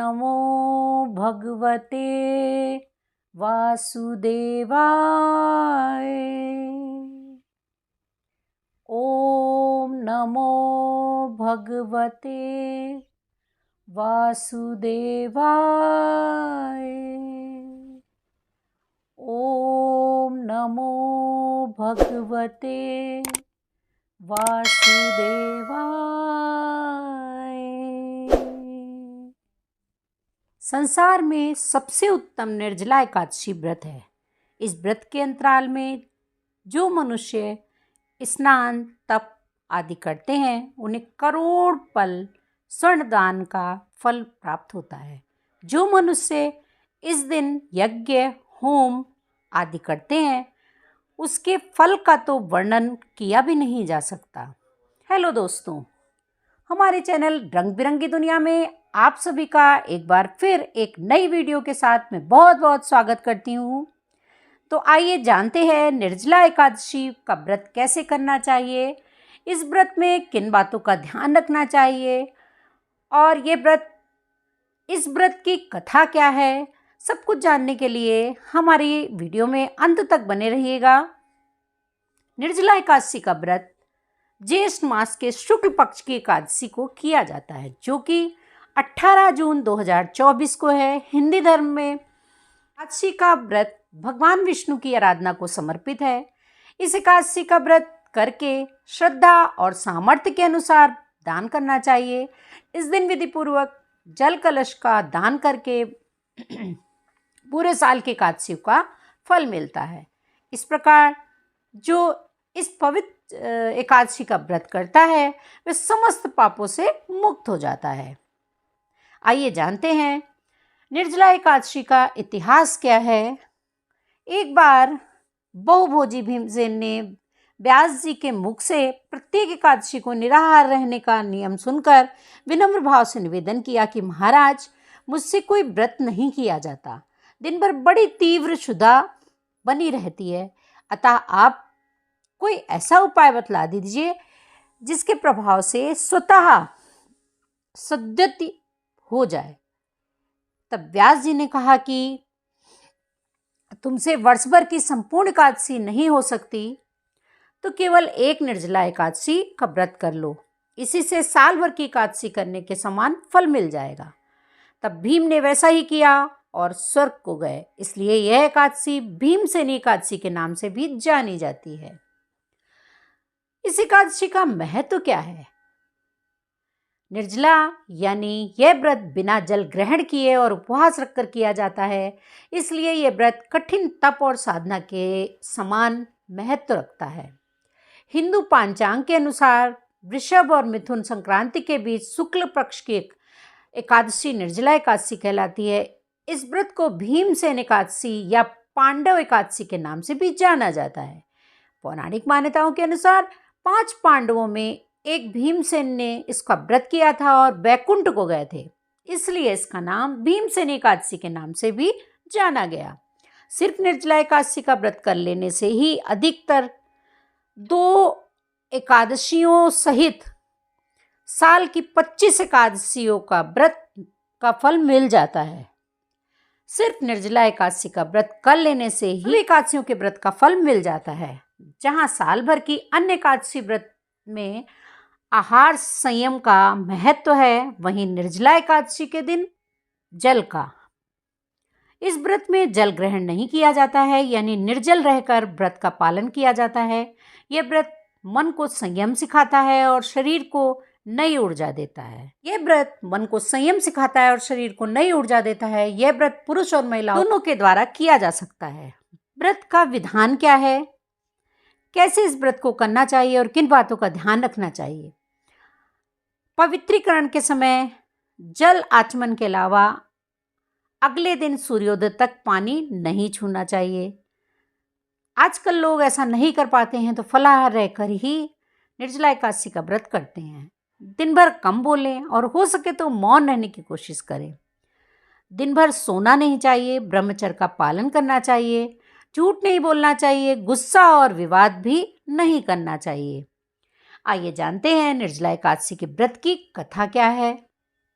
नमो भगवते वासुदेवाय। ओम नमो भगवते वासुदेवाय। ओम नमो भगवते वासुदेवाय। संसार में सबसे उत्तम निर्जला एकादशी व्रत है। इस व्रत के अंतराल में जो मनुष्य स्नान तप आदि करते हैं उन्हें करोड़ पल स्वर्ण दान का फल प्राप्त होता है। जो मनुष्य इस दिन यज्ञ होम आदि करते हैं उसके फल का तो वर्णन किया भी नहीं जा सकता। हेलो दोस्तों, हमारे चैनल रंग बिरंगी दुनिया में आप सभी का एक बार फिर एक नई वीडियो के साथ मैं बहुत बहुत स्वागत करती हूँ। तो आइए जानते हैं निर्जला एकादशी का व्रत कैसे करना चाहिए, इस व्रत में किन बातों का ध्यान रखना चाहिए और इस व्रत की कथा क्या है। सब कुछ जानने के लिए हमारी वीडियो में अंत तक बने रहिएगा। निर्जला एकादशी का व्रत ज्येष्ठ मास के शुक्ल पक्ष की एकादशी को किया जाता है, जो कि 18 जून 2024 को है। हिंदी धर्म में एकादशी का व्रत भगवान विष्णु की आराधना को समर्पित है। इस एकादशी का व्रत करके श्रद्धा और सामर्थ्य के अनुसार दान करना चाहिए। इस दिन विधि पूर्वक जल कलश का दान करके पूरे साल की एकादशी का फल मिलता है। इस प्रकार जो इस पवित्र एकादशी का व्रत करता है वह समस्त पापों से मुक्त हो जाता है। आइए जानते हैं निर्जला एकादशी का इतिहास क्या है। एक बार बहुभोजी भीमसेन ने व्यास जी के मुख से प्रत्येक एकादशी को निराहार रहने का नियम सुनकर विनम्र भाव से निवेदन किया कि महाराज, मुझसे कोई व्रत नहीं किया जाता, दिन भर बड़ी तीव्र क्षुधा बनी रहती है, अतः आप कोई ऐसा उपाय बतला दीजिए जिसके प्रभाव से स्वतः सद्गति हो जाए। तब व्यास जी ने कहा कि तुमसे वर्ष भर की संपूर्ण एकादशी नहीं हो सकती तो केवल एक निर्जला एकादशी का व्रत कर लो, इसी से साल भर की एकादशी करने के समान फल मिल जाएगा। तब भीम ने वैसा ही किया और स्वर्ग को गए। इसलिए यह एकादशी भीमसेनी एकादशी के नाम से भी जानी जाती है। इस एकादशी का महत्व क्या है? निर्जला यानी यह व्रत बिना जल ग्रहण किए और उपवास रखकर किया जाता है, इसलिए यह व्रत कठिन तप और साधना के समान महत्व रखता है। हिंदू पांचांग के अनुसार वृषभ और मिथुन संक्रांति के बीच शुक्ल पक्ष की एकादशी निर्जला एकादशी कहलाती है। इस व्रत को भीमसेन एकादशी या पांडव एकादशी के नाम से भी जाना जाता है। पौराणिक मान्यताओं के अनुसार 5 पांडवों में एक भीमसेन ने इसका व्रत किया था और वैकुंठ को गए थे, इसलिए इसका नाम भीमसेन एकादशी के नाम से भी जाना गया। सिर्फ निर्जला एकादशी का व्रत कर लेने से ही अधिकतर 2 एकादशियों सहित साल की 25 एकादशियों का व्रत का फल मिल जाता है। सिर्फ निर्जला एकादशी का व्रत कर लेने से ही एकादशियों के व्रत का फल मिल जाता है। जहाँ साल भर की अन्य एकादशी व्रत में आहार संयम का महत्व है, वहीं निर्जला एकादशी के दिन जल का। इस व्रत में जल ग्रहण नहीं किया जाता है, यानी निर्जल रहकर व्रत का पालन किया जाता है। यह व्रत मन को संयम सिखाता है और शरीर को नई ऊर्जा देता है। यह व्रत मन को संयम सिखाता है और शरीर को नई ऊर्जा देता है। यह व्रत पुरुष और महिला दोनों के द्वारा किया जा सकता है। व्रत का विधान क्या है, कैसे इस व्रत को करना चाहिए और किन बातों का ध्यान रखना चाहिए। पवित्रीकरण के समय जल आचमन के अलावा अगले दिन सूर्योदय तक पानी नहीं छूना चाहिए। आजकल लोग ऐसा नहीं कर पाते हैं तो फलाहार रहकर ही निर्जला एकादशी का व्रत करते हैं। दिन भर कम बोलें और हो सके तो मौन रहने की कोशिश करें। दिन भर सोना नहीं चाहिए, ब्रह्मचर्य का पालन करना चाहिए, झूठ नहीं बोलना चाहिए, गुस्सा और विवाद भी नहीं करना चाहिए। आइए जानते हैं निर्जला एकादशी के व्रत की कथा क्या है।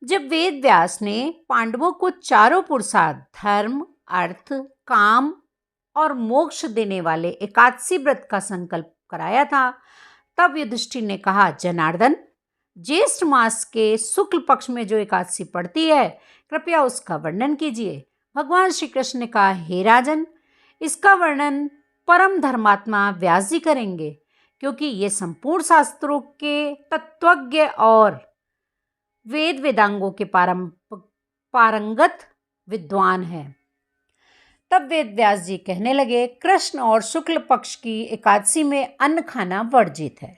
जब वेद व्यास ने पांडवों को चारों पुरुषार्थ धर्म, अर्थ, काम और मोक्ष देने वाले एकादशी व्रत का संकल्प कराया था, तब युधिष्ठिर ने कहा, जनार्दन, ज्येष्ठ मास के शुक्ल पक्ष में जो एकादशी पड़ती है, कृपया उसका वर्णन कीजिए। भगवान श्री कृष्ण ने कहा, हे राजन, इसका वर्णन परम धर्मात्मा व्यास जी करेंगे, क्योंकि ये संपूर्ण शास्त्रों के तत्वज्ञ और वेद वेदांगों के पारंगत विद्वान है। तब वेद व्यास जी कहने लगे, कृष्ण और शुक्ल पक्ष की एकादशी में अन्न खाना वर्जित है।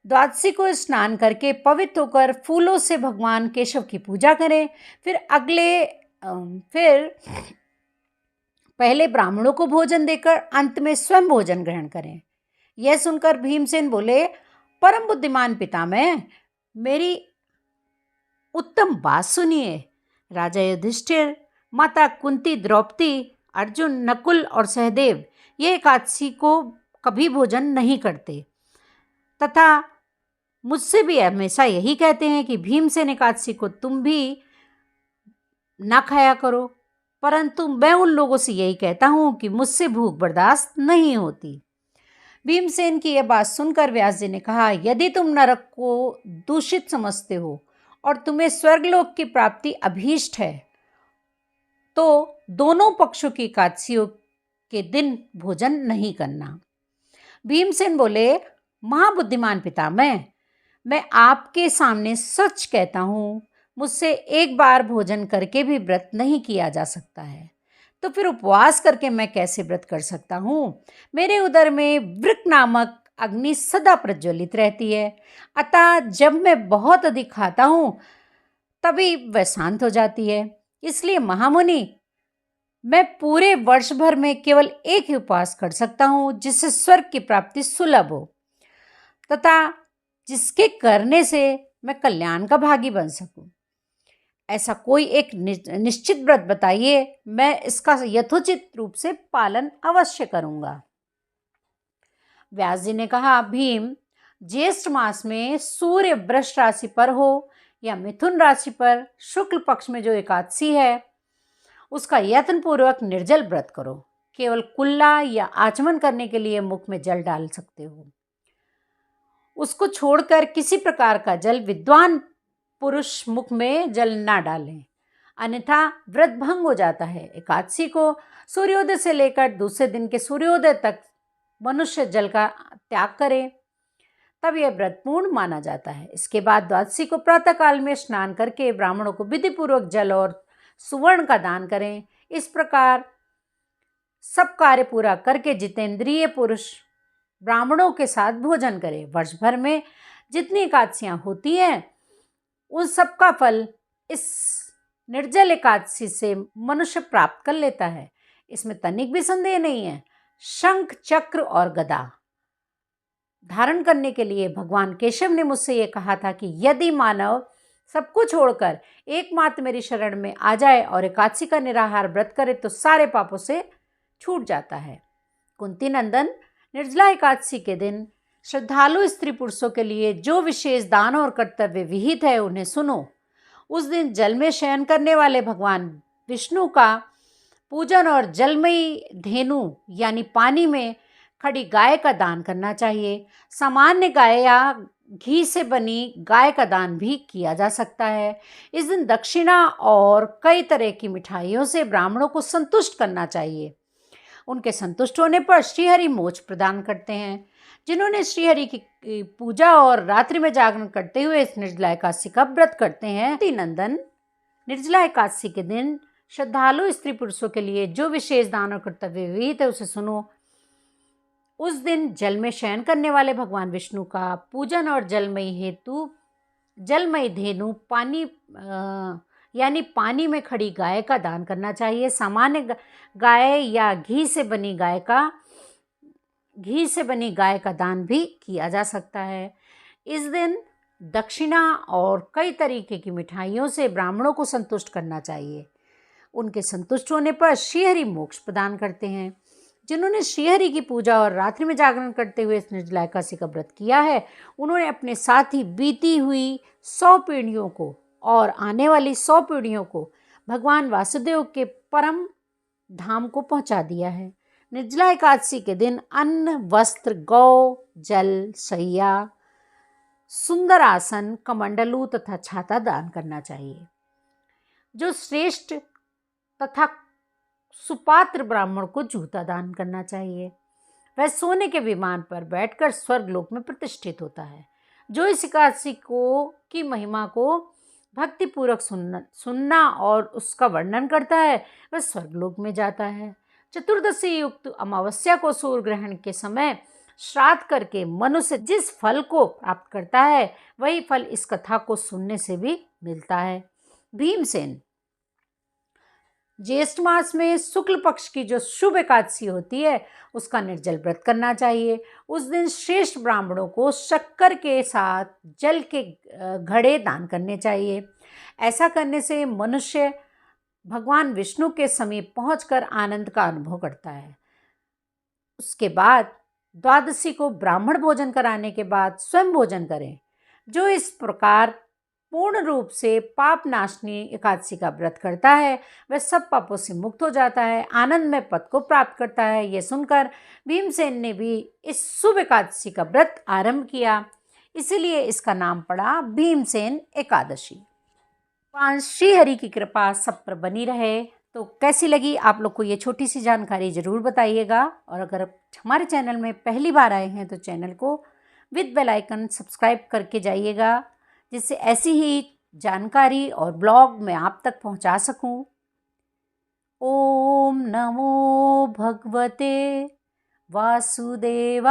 द्वादशी को स्नान करके पवित्र होकर फूलों से भगवान केशव की पूजा करें। फिर पहले ब्राह्मणों को भोजन देकर अंत में स्वयं भोजन ग्रहण करें। यह सुनकर भीमसेन बोले, परम बुद्धिमान पितामह, मेरी उत्तम बात सुनिए। राजा युधिष्ठिर, माता कुंती, द्रौपदी, अर्जुन, नकुल और सहदेव ये एकादशी को कभी भोजन नहीं करते तथा मुझसे भी हमेशा यही कहते हैं कि भीमसेन एकादशी को तुम भी ना खाया करो, परंतु मैं उन लोगों से यही कहता हूँ कि मुझसे भूख बर्दाश्त नहीं होती। भीमसेन की यह बात सुनकर व्यास जी ने कहा, यदि तुम नरक को दूषित समझते हो और तुम्हें स्वर्गलोक की प्राप्ति अभीष्ट है, तो दोनों पक्षों की एकादशियों के दिन भोजन नहीं करना। भीमसेन बोले, महाबुद्धिमान पितामह, मैं आपके सामने सच कहता हूँ, मुझसे एक बार भोजन करके भी व्रत नहीं किया जा सकता है, तो फिर उपवास करके मैं कैसे व्रत कर सकता हूँ? मेरे उदर में वृक नामक अग्नि सदा प्रज्वलित रहती है, अतः जब मैं बहुत अधिक खाता हूँ तभी वह शांत हो जाती है। इसलिए महामुनि, मैं पूरे वर्ष भर में केवल एक ही उपवास कर सकता हूँ, जिससे स्वर्ग की प्राप्ति सुलभ हो तथा जिसके करने से मैं कल्याण का भागी बन सकूं। ऐसा कोई एक निश्चित व्रत बताइए, मैं इसका यथोचित रूप से पालन अवश्य करूंगा। व्यास जी ने कहा, भीम, ज्येष्ठ मास में सूर्य वृष राशि पर हो या मिथुन राशि पर शुक्ल पक्ष में जो एकादशी है, उसका यत्न पूर्वक निर्जल व्रत करो। केवल कुल्ला या आचमन करने के लिए मुख में जल डाल सकते हो। उसको छोड़कर किसी प्रकार का जल विद्वान पुरुष मुख में जल ना डालें, अन्यथा व्रत भंग हो जाता है। एकादशी को सूर्योदय से लेकर दूसरे दिन के सूर्योदय तक मनुष्य जल का त्याग करे, तब यह व्रत पूर्ण माना जाता है। इसके बाद द्वादशी को प्रातःकाल में स्नान करके ब्राह्मणों को विधिपूर्वक जल और सुवर्ण का दान करें। इस प्रकार सब कार्य पूरा करके जितेंद्रिय पुरुष ब्राह्मणों के साथ भोजन करें। वर्ष भर में जितनी एकादशियां होती हैं, उन सब का फल इस निर्जल एकादशी से मनुष्य प्राप्त कर लेता है, इसमें तनिक भी संदेह नहीं है। शंख, चक्र और गदा धारण करने के लिए भगवान केशव ने मुझसे ये कहा था कि यदि मानव सब कुछ छोड़कर एकमात्र मेरी शरण में आ जाए और एकादशी का निराहार व्रत करे तो सारे पापों से छूट जाता है। कुंती नंदन, निर्जला एकादशी के दिन श्रद्धालु स्त्री पुरुषों के लिए जो विशेष दान और कर्तव्य विहित है, उन्हें सुनो। उस दिन जल में शयन करने वाले भगवान विष्णु का पूजन और जलमयी धेनु यानी पानी में खड़ी गाय का दान करना चाहिए। सामान्य गाय या घी से बनी गाय का दान भी किया जा सकता है। इस दिन दक्षिणा और कई तरह की मिठाइयों से ब्राह्मणों को संतुष्ट करना चाहिए। उनके संतुष्ट होने पर श्रीहरि मोक्ष प्रदान करते हैं। जिन्होंने श्रीहरि की पूजा और रात्रि में जागरण करते हुए इस निर्जला एकादशी का व्रत करते हैं, नंदन, निर्जला एकादशी के दिन श्रद्धालु स्त्री पुरुषों के लिए जो विशेष दान और कर्तव्य विहित है, उसे सुनो। उस दिन जल में शयन करने वाले भगवान विष्णु का पूजन और जलमयी धेनु यानी पानी में खड़ी गाय का दान करना चाहिए। सामान्य गाय या घी से बनी गाय का दान भी किया जा सकता है। इस दिन दक्षिणा और कई तरीके की मिठाइयों से ब्राह्मणों को संतुष्ट करना चाहिए। उनके संतुष्ट होने पर श्रीहरि मोक्ष प्रदान करते हैं। जिन्होंने श्रीहरि की पूजा और रात्रि में जागरण करते हुए इस निर्जला एकादशी का व्रत किया है, उन्होंने अपने साथ ही बीती हुई 100 पीढ़ियों को और आने वाली 100 पीढ़ियों को भगवान वासुदेव के परम धाम को पहुंचा दिया है। निर्जला एकादशी के दिन अन्न, वस्त्र, गौ, जल, शैया, सुंदर आसन, कमंडलू तथा छाता दान करना चाहिए। जो श्रेष्ठ तथा सुपात्र ब्राह्मण को जूता दान करना चाहिए। वह सोने के विमान पर बैठकर स्वर्गलोक में प्रतिष्ठित होता है। जो इस एकादशी की महिमा को भक्तिपूर्वक सुनना और उसका वर्णन करता है वह स्वर्गलोक में जाता है। चतुर्दशी युक्त अमावस्या को सूर्य ग्रहण के समय श्राद्ध करके मनुष्य जिस फल को प्राप्त करता है वही फल इस कथा को सुनने से भी मिलता है। भीमसेन, ज्येष्ठ मास में शुक्ल पक्ष की जो शुभ एकादशी होती है उसका निर्जल व्रत करना चाहिए। उस दिन श्रेष्ठ ब्राह्मणों को शक्कर के साथ जल के घड़े दान करने चाहिए। ऐसा करने से मनुष्य भगवान विष्णु के समीप पहुंचकर आनंद का अनुभव करता है। उसके बाद द्वादशी को ब्राह्मण भोजन कराने के बाद स्वयं भोजन करें। जो इस प्रकार पूर्ण रूप से पाप नाशनी एकादशी का व्रत करता है वह सब पापों से मुक्त हो जाता है, आनंद में पद को प्राप्त करता है। ये सुनकर भीमसेन ने भी इस शुभ एकादशी का व्रत आरंभ किया, इसीलिए इसका नाम पड़ा भीमसेन एकादशी। श्री हरि की कृपा सब पर बनी रहे। तो कैसी लगी आप लोग को ये छोटी सी जानकारी ज़रूर बताइएगा, और अगर आप हमारे चैनल में पहली बार आए हैं तो चैनल को विद बेल आइकन सब्सक्राइब करके जाइएगा, जिससे ऐसी ही जानकारी और ब्लॉग मैं आप तक पहुंचा सकूं। ओम नमो भगवते वासुदेवाय।